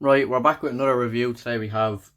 Right, we're back with another review. Today we have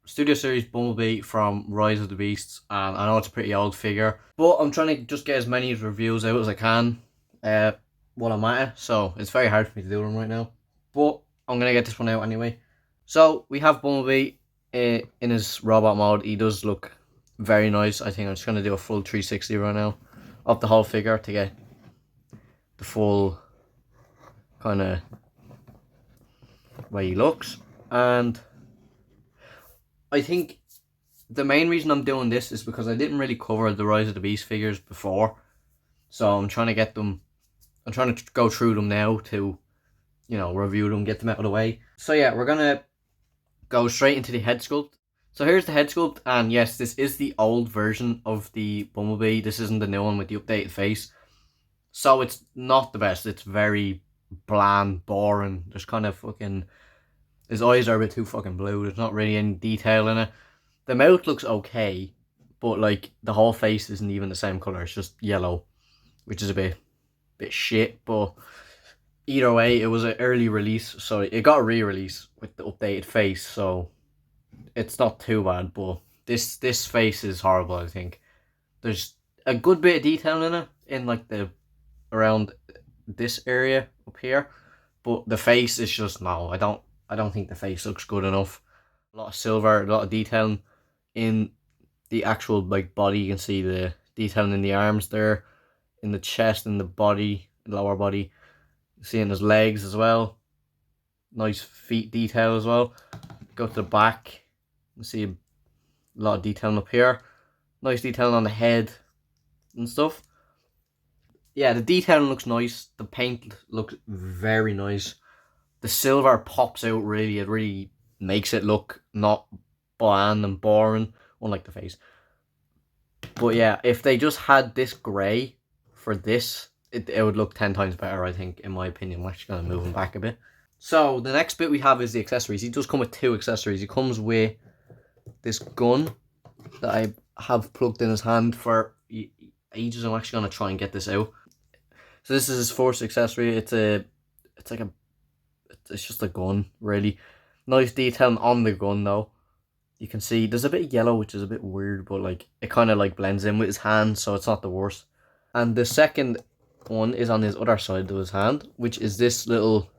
Studio Series Bumblebee from Rise of the Beasts, and I know it's a pretty old figure, but I'm trying to just get as many reviews out as I can while I'm at it, so it's very hard for me to do them right now, but I'm going to get this one out anyway. So we have Bumblebee in his robot mode. He does look very nice. I think I'm just going to do a full 360 right now of the whole figure to get the full kind of way he looks. And I think the main reason I'm doing this is because I didn't really cover the Rise of the Beast figures before, so I'm trying to get them, I'm trying to go through them now to, you know, review them, get them out of the way. So yeah, we're gonna go straight into the head sculpt. So here's the head sculpt, and yes, this is the old version of the Bumblebee. This isn't the new one with the updated face, so it's not the best. It's very bland, boring. There's kind of fucking, his eyes are a bit too fucking blue. There's not really any detail in it. The mouth looks okay, but like the whole face isn't even the same colour. It's just yellow, which is a bit shit. But either way, it was an early release, so it got a re-release with the updated face. So it's not too bad. But this face is horrible. I think there's a good bit of detail in it, in like the around this area up here, but the face is just no. I don't think the face looks good enough. A lot of silver, a lot of detailing in the actual like body. You can see the detailing in the arms there, in the chest, in the body, lower body. You see in his legs as well. Nice feet detail as well. Go to the back. You see a lot of detailing up here. Nice detailing on the head and stuff. Yeah, the detailing looks nice. The paint looks very nice. The silver pops out really. It really makes it look not bland and boring, unlike the face. But yeah, if they just had this grey for this, it would look 10 times better, I think, in my opinion. I'm actually going to move him back a bit. So the next bit we have is the accessories. He does come with 2 accessories. He comes with this gun that I have plugged in his hand for ages. I'm actually going to try and get this out. So this is his first accessory. It's just a gun, really. Nice detailing on the gun though. You can see there's a bit of yellow, which is a bit weird, but like it kind of like blends in with his hand, so it's not the worst. And the second one is on his other side of his hand, which is this little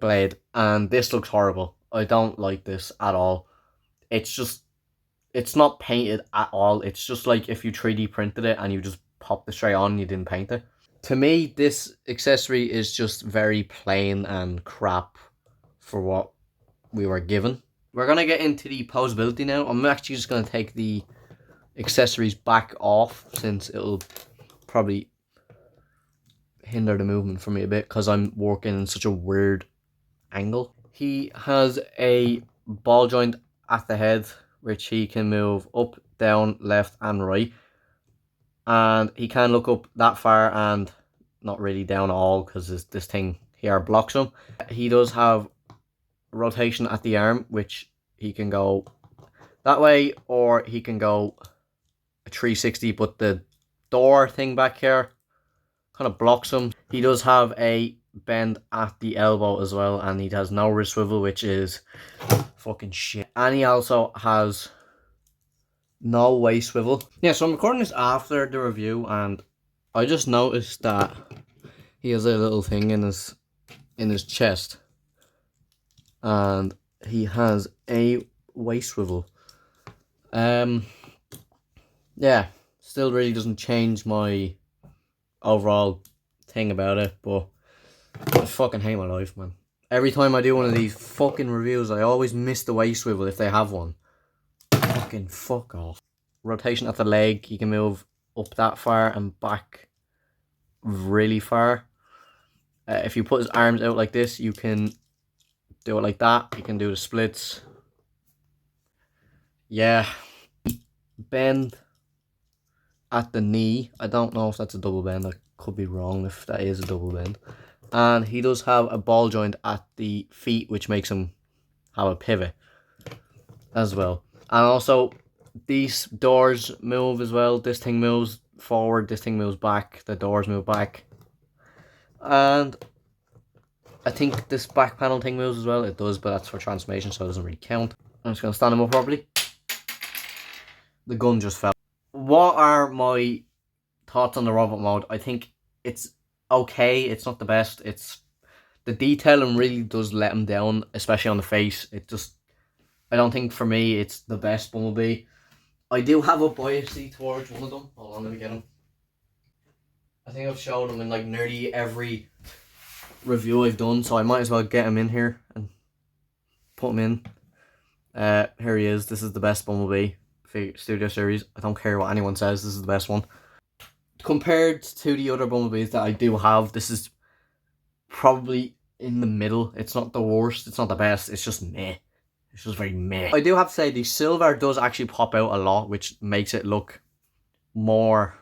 blade, and this looks horrible. I don't like this at all. It's not painted at all. It's just like if you 3D printed it and you just popped it straight on, you didn't paint it. To me, this accessory is just very plain and crap for what we were given. We're going to get into the posability now. I'm actually just going to take the accessories back off, since it'll probably hinder the movement for me a bit because I'm working in such a weird angle. He has a ball joint at the head, which he can move up, down, left and right. And he can look up that far and not really down at all, because this thing here blocks him. He does have rotation at the arm, which he can go that way, or he can go a 360, but the door thing back here kind of blocks him. He does have a bend at the elbow as well, and he has no wrist swivel, which is fucking shit. And he also has no waist swivel. Yeah, so I'm recording this after the review, and I just noticed that he has a little thing in his chest, and he has a waist swivel. Yeah, still really doesn't change my overall thing about it, but I fucking hate my life, man. Every time I do one of these fucking reviews, I always miss the waist swivel if they have one. Fucking fuck off. Rotation at the leg, you can move up that far and back really far. If you put his arms out like this, you can do it like that. You can do the splits. Yeah. Bend at the knee. I don't know if that's a double bend. I could be wrong if that is a double bend. And he does have a ball joint at the feet, which makes him have a pivot as well. And also, these doors move as well. This thing moves forward, this thing moves back, the doors move back. And I think this back panel thing moves as well. It does, but that's for transformation, so it doesn't really count. I'm just going to stand him up properly. The gun just fell. What are my thoughts on the robot mode? I think it's okay. It's not the best. The detailing really does let him down, especially on the face. I don't think for me it's the best Bumblebee. I do have a bias towards one of them. Hold on, let me get him. I think I've shown him in like nearly every review I've done, so I might as well get him in here and put him in. Here he is. This is the best Bumblebee Studio Series. I don't care what anyone says, this is the best one. Compared to the other Bumblebees that I do have, this is probably in the middle. It's not the worst, it's not the best, it's just meh. It's just very meh. I do have to say the silver does actually pop out a lot, which makes it look more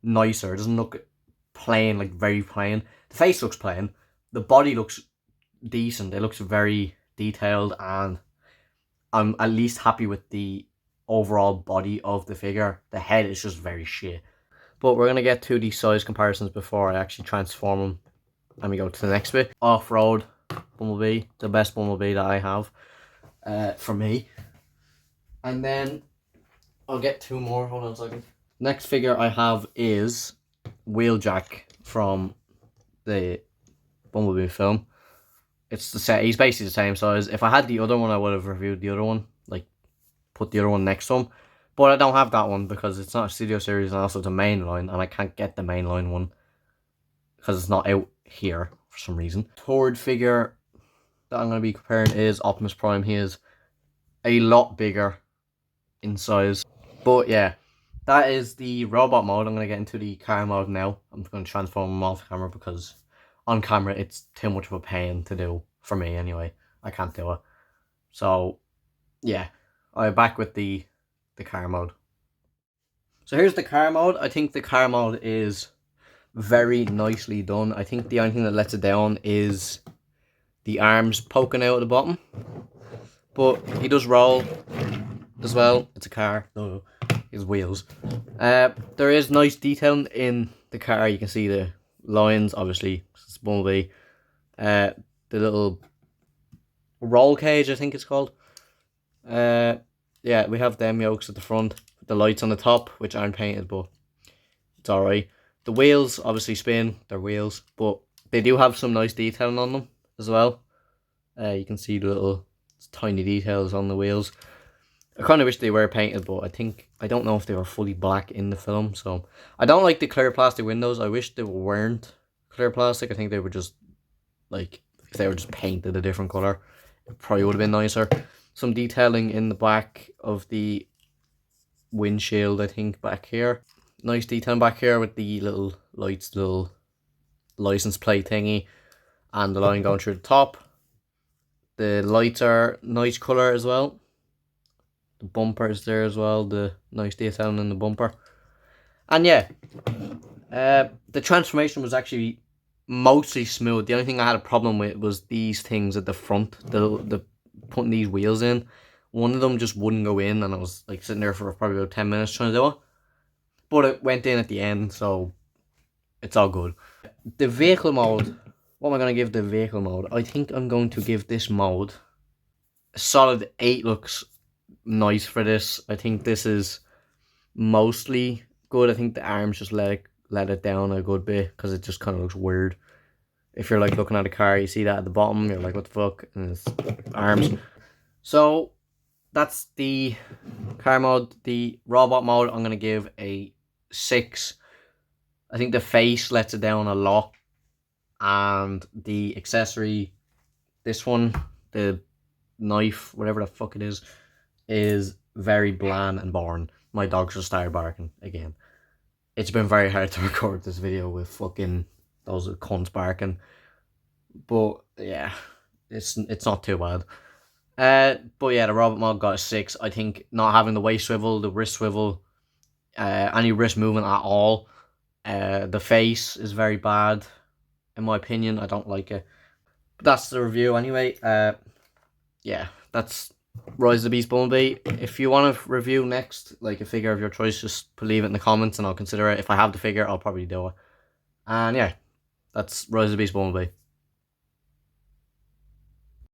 nicer. It doesn't look plain, like very plain. The face looks plain. The body looks decent. It looks very detailed, and I'm at least happy with the overall body of the figure. The head is just very shit. But we're going to get to the size comparisons before I actually transform him. And we go to the next bit. Off-road Bumblebee. The best Bumblebee that I have. For me. And then I'll get two more. Hold on a second. Next figure I have is Wheeljack from the Bumblebee film. It's the set. He's basically the same size. If I had the other one, I would have reviewed the other one. Like, put the other one next to him. But I don't have that one because it's not a Studio Series and also it's a mainline, and I can't get the mainline one because it's not out here for some reason. Third figure that I'm going to be comparing is Optimus Prime. He is a lot bigger in size. But yeah, that is the robot mode. I'm going to get into the car mode now. I'm going to transform him off camera because on camera it's too much of a pain to do for me anyway. I can't do it. So yeah, I'm back with the car mode. So here's the car mode. I think the car mode is very nicely done. I think the only thing that lets it down is the arms poking out at the bottom. But he does roll as well. It's a car. No, his wheels. There is nice detailing in the car. You can see the lines, obviously. It's Bumblebee. The little roll cage, I think it's called. Yeah, we have them yokes at the front, the lights on the top, which aren't painted, but it's alright. The wheels obviously spin, they're wheels, but they do have some nice detailing on them as well. You can see the little tiny details on the wheels. I kind of wish they were painted, but I don't know if they were fully black in the film, so. I don't like the clear plastic windows. I wish they weren't clear plastic. I think they were just, like, if they were just painted a different colour, it probably would have been nicer. Some detailing in the back of the windshield, I think, back here. Nice detailing back here with the little lights, little license plate thingy, and the line going through the top. The lights are nice colour as well. The bumper is there as well, the nice detailing in the bumper. And yeah, the transformation was actually mostly smooth. The only thing I had a problem with was these things at the front, the putting these wheels in. One of them just wouldn't go in, and I was like sitting there for probably about 10 minutes trying to do it. But it went in at the end, so it's all good. The vehicle mode, what am I going to give the vehicle mode? I think I'm going to give this mode a solid 8. Looks nice for this. I think this is mostly good. I think the arms just let it down a good bit because it just kind of looks weird. If you're like looking at a car, you see that at the bottom, you're like, what the fuck? And it's arms. So that's the car mode. The robot mode, I'm going to give a 6. I think the face lets it down a lot. And the accessory, this one, the knife, whatever the fuck it is very bland and boring. My dogs just started barking again. It's been very hard to record this video with fucking those cunts barking. But yeah, it's not too bad. But yeah, the robot mode got a 6. I think not having the waist swivel, the wrist swivel, any wrist movement at all. The face is very bad, in my opinion. I don't like it. But that's the review anyway. Yeah, that's Rise of the Beast Bumblebee. If you want to review next, like a figure of your choice, just leave it in the comments and I'll consider it. If I have the figure, I'll probably do it. And yeah, That's Rise of the Beast Bumblebee.